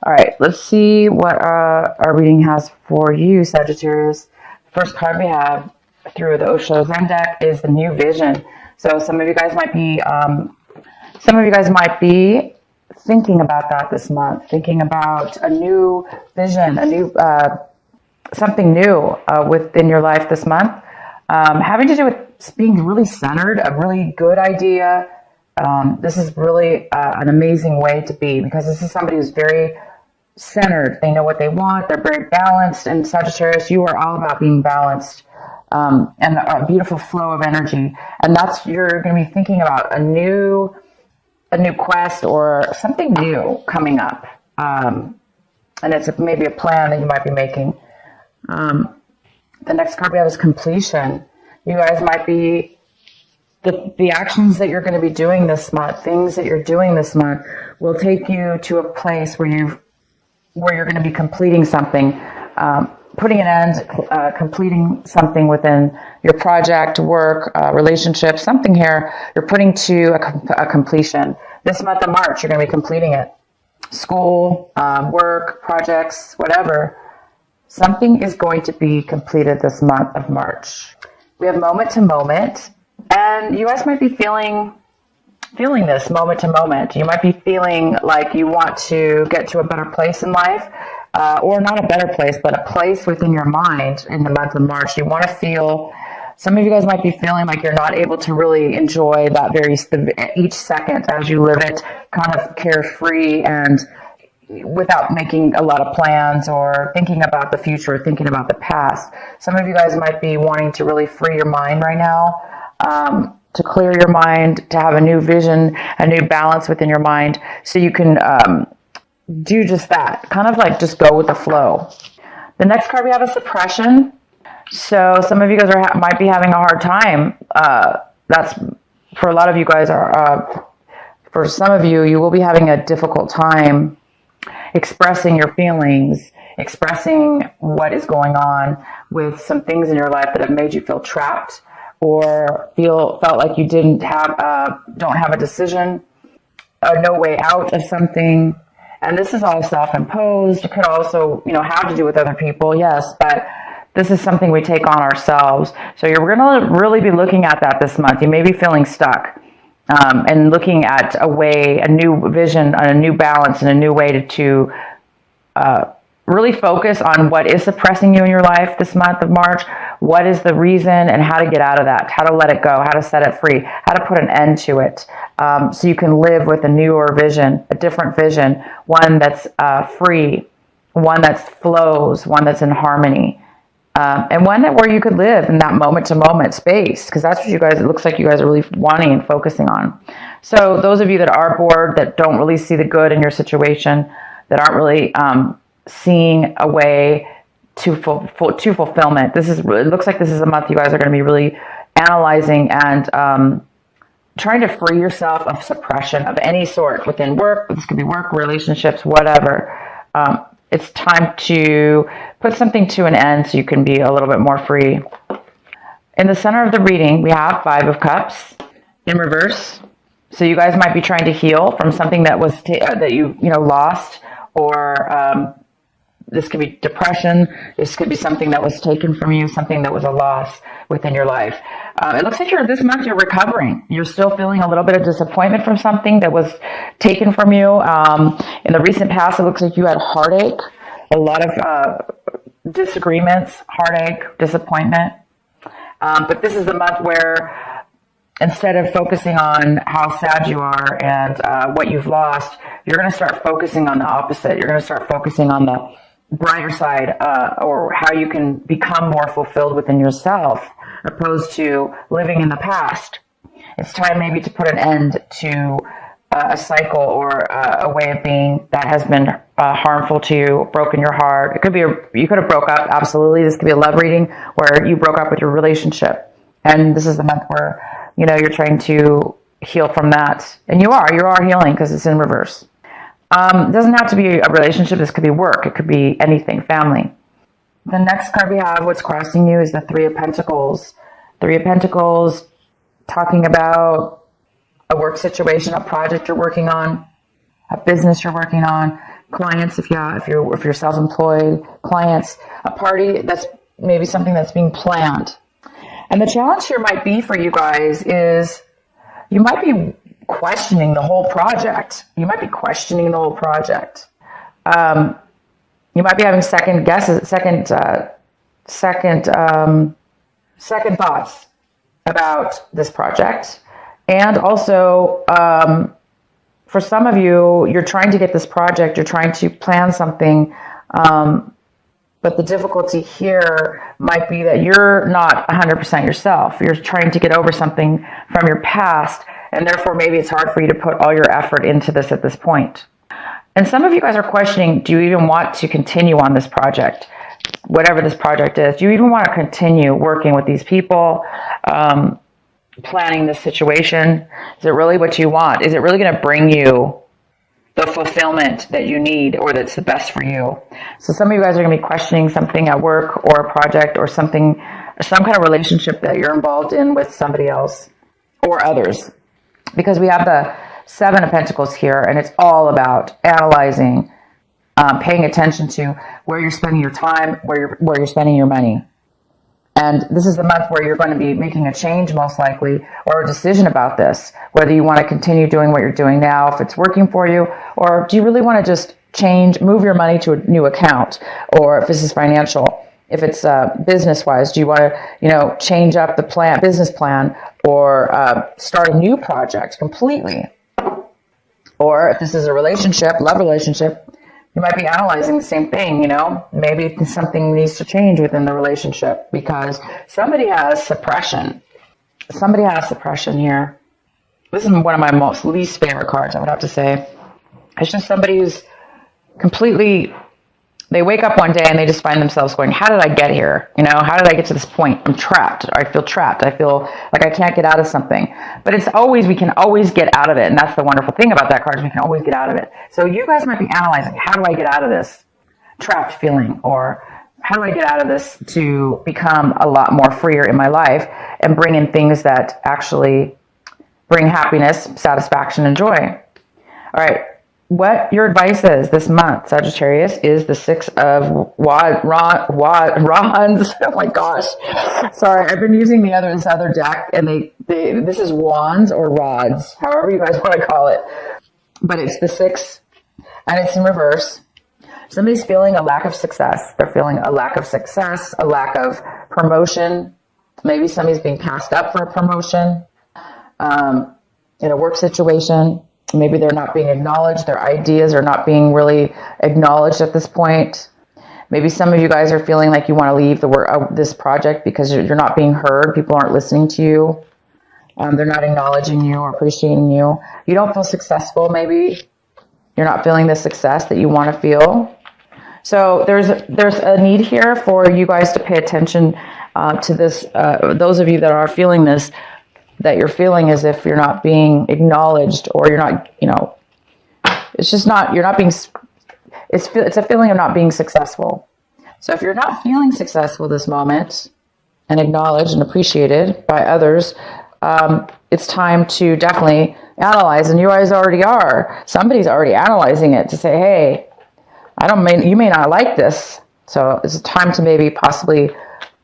All right, let's see what our reading has for you, Sagittarius. First card we have through the Osho Zen deck is the new vision. So some of you guys might be thinking about that this month, thinking about a new vision, a new something new within your life this month, having to do with being really centered, a really good idea. This is really an amazing way to be, because this is somebody who's very centered. They know what they want. They're very balanced. And Sagittarius, you are all about being balanced and a beautiful flow of energy. And you're going to be thinking about a new quest or something new coming up. And it's maybe a plan that you might be making. The next card we have is completion. You guys might be the actions that you're going to be doing this month, things that you're doing this month, will take you to a place where you're going to be completing something, putting an end, completing something within your project, work, relationship, something here you're putting to a completion. This month of March, you're going to be completing it. School, work, projects, whatever. Something is going to be completed this month of March. We have moment to moment, and you guys might be feeling this moment to moment. You might be feeling like you want to get to a better place in life, or not a better place, but a place within your mind in the month of March. You want to feel, some of you guys might be feeling like you're not able to really enjoy that each second as you live it, kind of carefree and without making a lot of plans or thinking about the future, or thinking about the past. Some of you guys might be wanting to really free your mind right now, to clear your mind, to have a new vision, a new balance within your mind, so you can do just that, kind of like just go with the flow. The next card we have is suppression. So some of you guys might be having a hard time. That's for a lot of you guys. For some of you, you will be having a difficult time expressing your feelings, expressing what is going on with some things in your life that have made you feel trapped, or felt like you don't have a decision, no way out of something. And this is all self-imposed. It could also, have to do with other people, yes, but this is something we take on ourselves. So you're going to really be looking at that this month. You may be feeling stuck, and looking at a new vision, a new balance, and a new way to really focus on what is suppressing you in your life this month of March. What is the reason, and how to get out of that, how to let it go, how to set it free, how to put an end to it, so you can live with a newer vision, a different vision, one that's free, one that flows, one that's in harmony, and one where you could live in that moment-to-moment space, because that's what it looks like you guys are really wanting and focusing on. So those of you that are bored, that don't really see the good in your situation, that aren't really seeing a way to fulfillment. It looks like this is a month you guys are going to be really analyzing and trying to free yourself of suppression of any sort within work. This could be work, relationships, whatever. It's time to put something to an end so you can be a little bit more free. In the center of the reading, we have 5 of Cups in reverse. So you guys might be trying to heal from something that was that you lost, or this could be depression. This could be something that was taken from you, something that was a loss within your life. It looks like this month you're recovering. You're still feeling a little bit of disappointment from something that was taken from you. In the recent past, it looks like you had heartache, a lot of disagreements, heartache, disappointment. But this is the month where, instead of focusing on how sad you are and what you've lost, you're going to start focusing on the opposite. You're going to start focusing on the brighter side, or how you can become more fulfilled within yourself, opposed to living in the past. It's time maybe to put an end to a cycle or a way of being that has been harmful to you, broken your heart. It could be you could have broke up. Absolutely. This could be a love reading where you broke up with your relationship. And this is the month where, you're trying to heal from that. And you are healing, because it's in reverse. It doesn't have to be a relationship. This could be work. It could be anything, family. The next card we have, what's crossing you, is the 3 of Pentacles. 3 of Pentacles, talking about a work situation, a project you're working on, a business you're working on. clients, if you're self-employed, clients, a party that's maybe something that's being planned. And the challenge here might be for you guys is you might be questioning the whole project. You might be questioning the whole project. You might be having second guesses, second thoughts about this project. And also, for some of you, you're trying to get this project, you're trying to plan something, but the difficulty here might be that you're not 100% yourself. You're trying to get over something from your past, and therefore maybe it's hard for you to put all your effort into this at this point. And some of you guys are questioning, do you even want to continue on this project? Whatever this project is, do you even want to continue working with these people, planning this situation? Is it really what you want? Is it really going to bring you the fulfillment that you need or that's the best for you? So some of you guys are going to be questioning something at work or a project or something, some kind of relationship that you're involved in with somebody else or others. Because we have the Seven of Pentacles here, and it's all about analyzing, paying attention to where you're spending your time, where you're spending your money. And this is the month where you're going to be making a change, most likely, or a decision about this, whether you want to continue doing what you're doing now, if it's working for you, or do you really want to just move your money to a new account, or if this is financial, if it's business-wise, do you want to, change up the business plan, or start a new project completely? Or if this is a relationship, love relationship, you might be analyzing the same thing, maybe something needs to change within the relationship because somebody has suppression. Somebody has suppression here. This is one of my least favorite cards, I would have to say. It's just somebody who's completely, they wake up one day and they just find themselves going, how did I get here? How did I get to this point? I'm trapped. I feel trapped. I feel like I can't get out of something. But we can always get out of it. And that's the wonderful thing about that card. We can always get out of it. So you guys might be analyzing, how do I get out of this trapped feeling? Or how do I get out of this to become a lot more freer in my life and bring in things that actually bring happiness, satisfaction, and joy? All right. What your advice is this month, Sagittarius, is the Six of Wands. Oh my gosh. Sorry, I've been using this other deck, and this is Wands or Rods, however you guys want to call it. But it's the Six, and it's in reverse. Somebody's feeling a lack of success. They're feeling a lack of success, a lack of promotion. Maybe somebody's being passed up for a promotion in a work situation. Maybe they're not being acknowledged. Their ideas are not being really acknowledged at this point. Maybe some of you guys are feeling like you want to leave this project because you're not being heard. People aren't listening to you. They're not acknowledging you or appreciating you. You don't feel successful, maybe. You're not feeling the success that you want to feel. So there's a need here for you guys to pay attention to this. Those of you that are feeling this, that you're feeling as if you're not being acknowledged, or you're not, it's just not, you're not being, it's a feeling of not being successful. So if you're not feeling successful this moment and acknowledged and appreciated by others, it's time to definitely analyze, and you guys already are. Somebody's already analyzing it to say, hey, you may not like this. So it's time to maybe possibly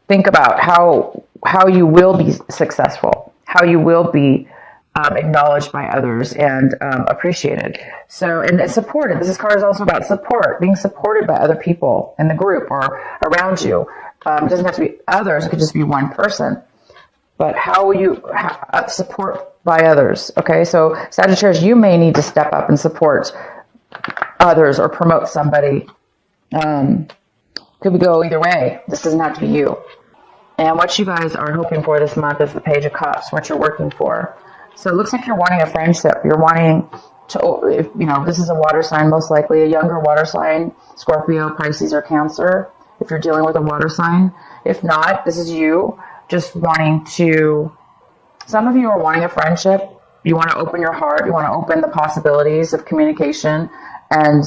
think about how you will be successful, how you will be acknowledged by others and appreciated. So, and supported. This card is also about support, being supported by other people in the group or around you. It doesn't have to be others. It could just be one person. But how will you support by others? Okay, so Sagittarius, you may need to step up and support others or promote somebody. Could go either way. This doesn't have to be you. And what you guys are hoping for this month is the Page of Cups, what you're working for. So it looks like you're wanting a friendship. You're wanting to, this is a water sign, most likely a younger water sign, Scorpio, Pisces, or Cancer, if you're dealing with a water sign. If not, this is you just wanting to, some of you are wanting a friendship. You want to open your heart. You want to open the possibilities of communication and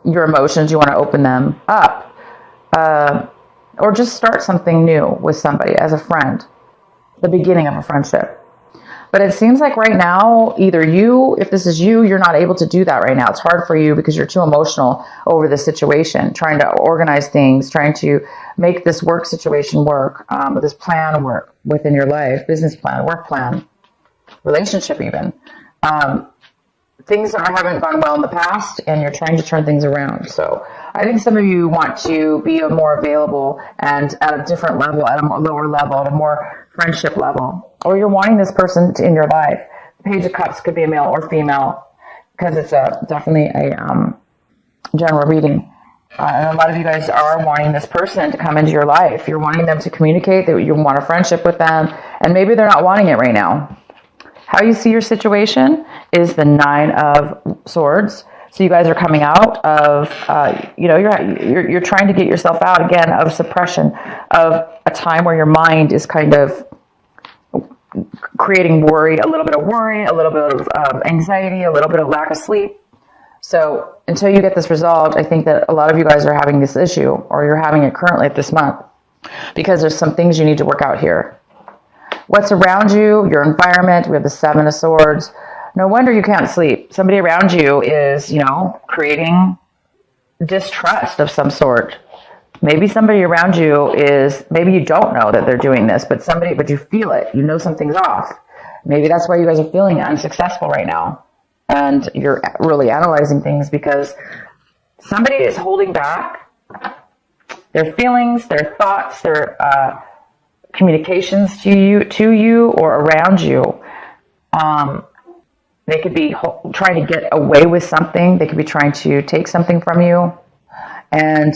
your emotions. You want to open them up. Or just start something new with somebody as a friend, the beginning of a friendship. But it seems like right now, either you, if this is you, you're not able to do that right now. It's hard for you because you're too emotional over the situation, trying to organize things, trying to make this work situation work, this plan work within your life, business plan, work plan, relationship even. Things haven't gone well in the past, and you're trying to turn things around. So I think some of you want to be more available and at a different level, at a lower level, at a more friendship level. Or you're wanting this person in your life. The Page of Cups could be a male or female, because it's definitely a general reading. And a lot of you guys are wanting this person to come into your life. You're wanting them to communicate, that you want a friendship with them, and maybe they're not wanting it right now. How you see your situation is the 9 of Swords. So you guys are coming out of, you're trying to get yourself out again of suppression, of a time where your mind is kind of creating worry, a little bit of worry, a little bit of anxiety, a little bit of lack of sleep. So until you get this resolved, I think that a lot of you guys are having this issue, or you're having it currently this month, because there's some things you need to work out here. What's around you, your environment, we have the 7 of Swords. No wonder you can't sleep. Somebody around you is, creating distrust of some sort. Maybe somebody around you is, maybe you don't know that they're doing this, but you feel it. You know something's off. Maybe that's why you guys are feeling unsuccessful right now. And you're really analyzing things because somebody is holding back their feelings, their thoughts, their communications to you or around you. They could be trying to get away with something. They could be trying to take something from you. And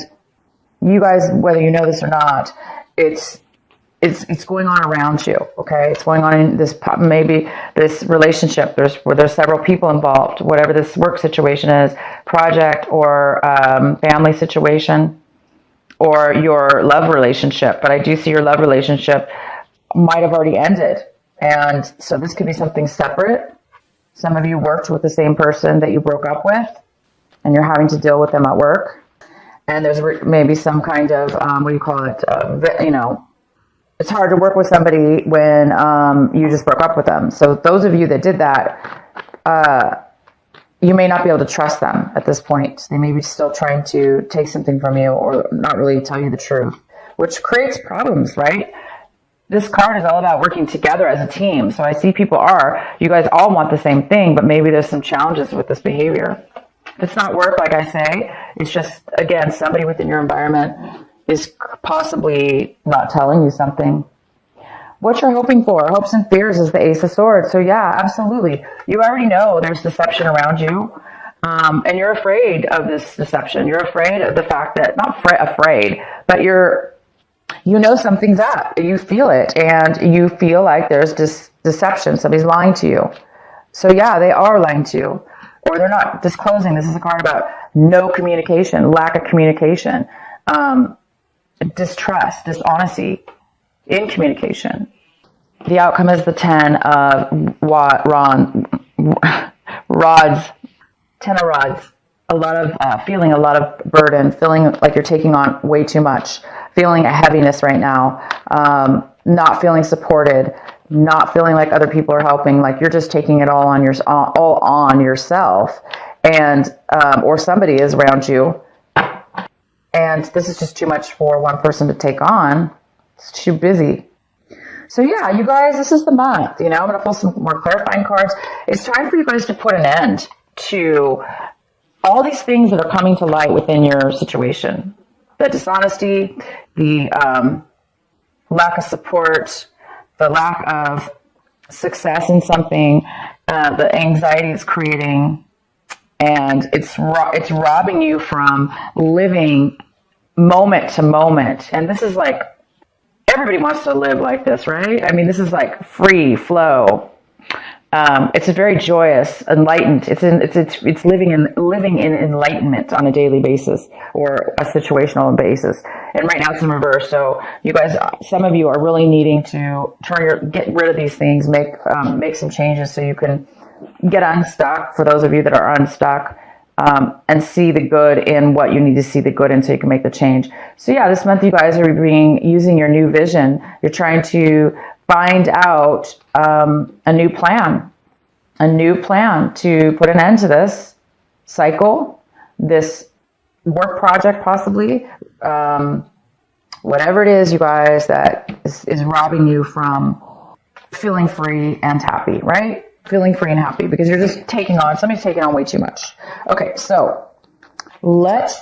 you guys, whether you know this or not, it's going on around you. Okay, it's going on in this, maybe this relationship. Where there's several people involved. Whatever this work situation is, project or family situation, or your love relationship. But I do see your love relationship might have already ended, and so this could be something separate. Some of you worked with the same person that you broke up with, and you're having to deal with them at work. And there's maybe some kind of, it's hard to work with somebody when you just broke up with them. So those of you that did that, you may not be able to trust them at this point. They may be still trying to take something from you or not really tell you the truth, which creates problems, right? This card is all about working together as a team. So I see you guys all want the same thing, but maybe there's some challenges with this behavior. If it's not work, like I say, it's just, again, somebody within your environment is possibly not telling you something. What you're hoping for, hopes and fears, is the Ace of Swords. So yeah, absolutely. You already know there's deception around you. And you're afraid of this deception. You're afraid of the fact that, not afraid, but something's up. You feel it, and you feel like there's deception. Somebody's lying to you. So yeah, they are lying to you. Or they're not disclosing. This is a card about no communication, lack of communication, distrust, dishonesty in communication. The outcome is the 10 of rods. 10 of rods. A lot of feeling a lot of burden, feeling like you're taking on way too much, feeling a heaviness right now, not feeling supported, not feeling like other people are helping, like you're just taking it all on yourself, and or somebody is around you, and this is just too much for one person to take on. It's too busy. So yeah, you guys, this is the month. I'm going to pull some more clarifying cards. It's time for you guys to put an end to all these things that are coming to light within your situation. The dishonesty, the lack of support, the lack of success in something, the anxiety it's creating, and it's robbing you from living moment to moment. And this is like, everybody wants to live like this, right? I mean, this is like free flow. It's a very joyous, enlightened. It's living in enlightenment on a daily basis or a situational basis. And right now it's in reverse. So you guys, some of you are really needing to get rid of these things, make some changes so you can get unstuck. For those of you that are unstuck, and see the good in what you need to see the good in so you can make the change. So yeah, this month you guys are using your new vision. You're trying to find out a new plan to put an end to this cycle, this work project possibly, whatever it is, you guys, that is robbing you from feeling free and happy, right? Feeling free and happy because you're just somebody's taking on way too much. Okay, so let's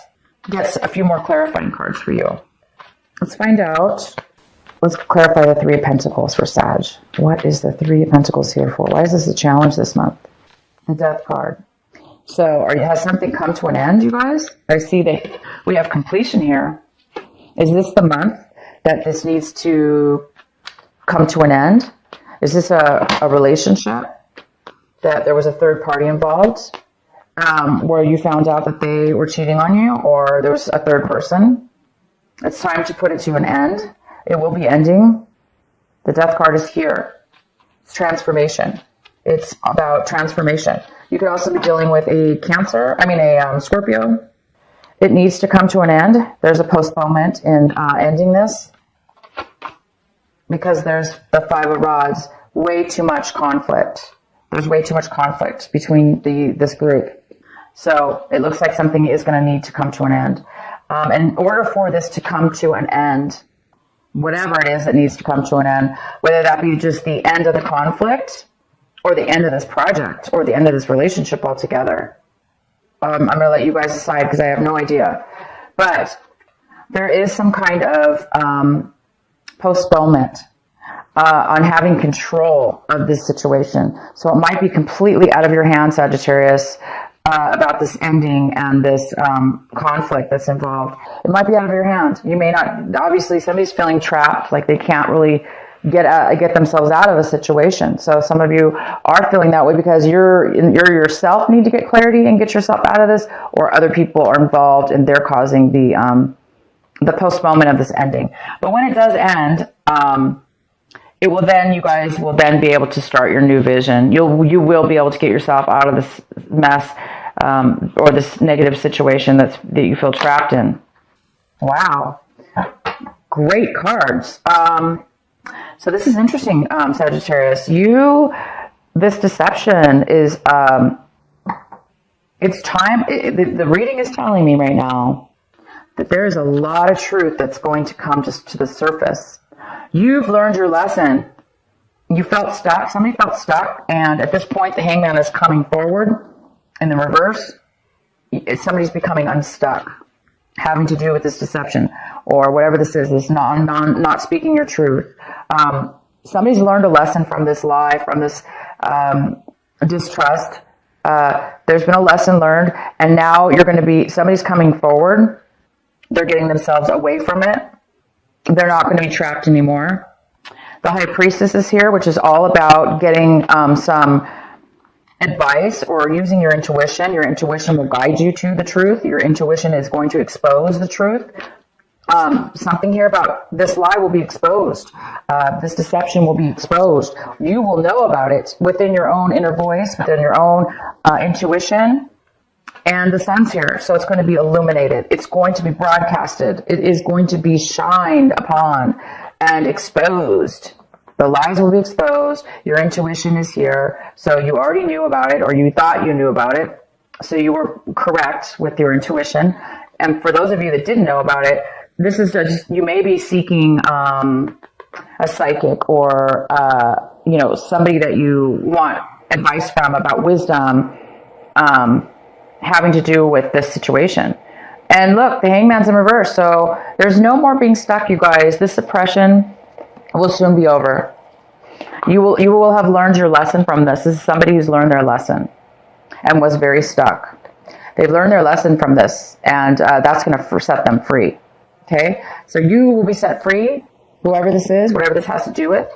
get a few more clarifying cards for you. Let's find out. Let's clarify the Three of Pentacles for Sag. What is the Three of Pentacles here for? Why is this a challenge this month? The Death card. So has something come to an end, you guys? I see that we have completion here. Is this the month that this needs to come to an end? Is this a relationship that there was a third party involved, where you found out that they were cheating on you, or there was a third person? It's time to put it to an end. It will be ending. The Death card is here. It's transformation. It's about transformation. You could also be dealing with a Scorpio. It needs to come to an end. There's a postponement in ending this because there's the Five of Rods. Way too much conflict. There's way too much conflict between this group. So it looks like something is going to need to come to an end. In order for this to come to an end, whatever it is that needs to come to an end, whether that be just the end of the conflict or the end of this project or the end of this relationship altogether. I'm going to let you guys decide because I have no idea. But there is some kind of postponement on having control of this situation. So it might be completely out of your hands, Sagittarius, about this ending and this conflict that's involved. It might be out of your hand. You may not, obviously somebody's feeling trapped, like they can't really get themselves out of a situation. So some of you are feeling that way because you're yourself need to get clarity and get yourself out of this, or other people are involved and they're causing the postponement of this ending. But when it does end, you guys will then be able to start your new vision. You will be able to get yourself out of this mess or this negative situation that you feel trapped in. Wow, great cards. So this is interesting, Sagittarius. This deception is, it's time. The reading is telling me right now that there is a lot of truth that's going to come just to the surface. You've learned your lesson. You felt stuck. Somebody felt stuck. And at this point, the Hangman is coming forward in the reverse. Somebody's becoming unstuck, having to do with this deception or whatever this is, this not speaking your truth. Somebody's learned a lesson from this lie, from this distrust. There's been a lesson learned, and now somebody's coming forward. They're getting themselves away from it. They're not going to be trapped anymore. The High Priestess is here, which is all about getting some advice or using your intuition. Your intuition will guide you to the truth. Your intuition is going to expose the truth. Something here about this lie will be exposed. This deception will be exposed. You will know about it within your own inner voice, within your own intuition. And the sun's here, so it's going to be illuminated. It's going to be broadcasted. It is going to be shined upon and exposed. The lies will be exposed. Your intuition is here. So you already knew about it, or you thought you knew about it. So you were correct with your intuition. And for those of you that didn't know about it, this is just, you may be seeking a psychic or somebody that you want advice from about wisdom, having to do with this situation. And look, the Hangman's in reverse, so there's no more being stuck, you guys. This suppression will soon be over. You will have learned your lesson from this. This is somebody who's learned their lesson and was very stuck. They've learned their lesson from this, and that's going to set them free. Okay, so you will be set free, whoever this is, whatever this has to do with.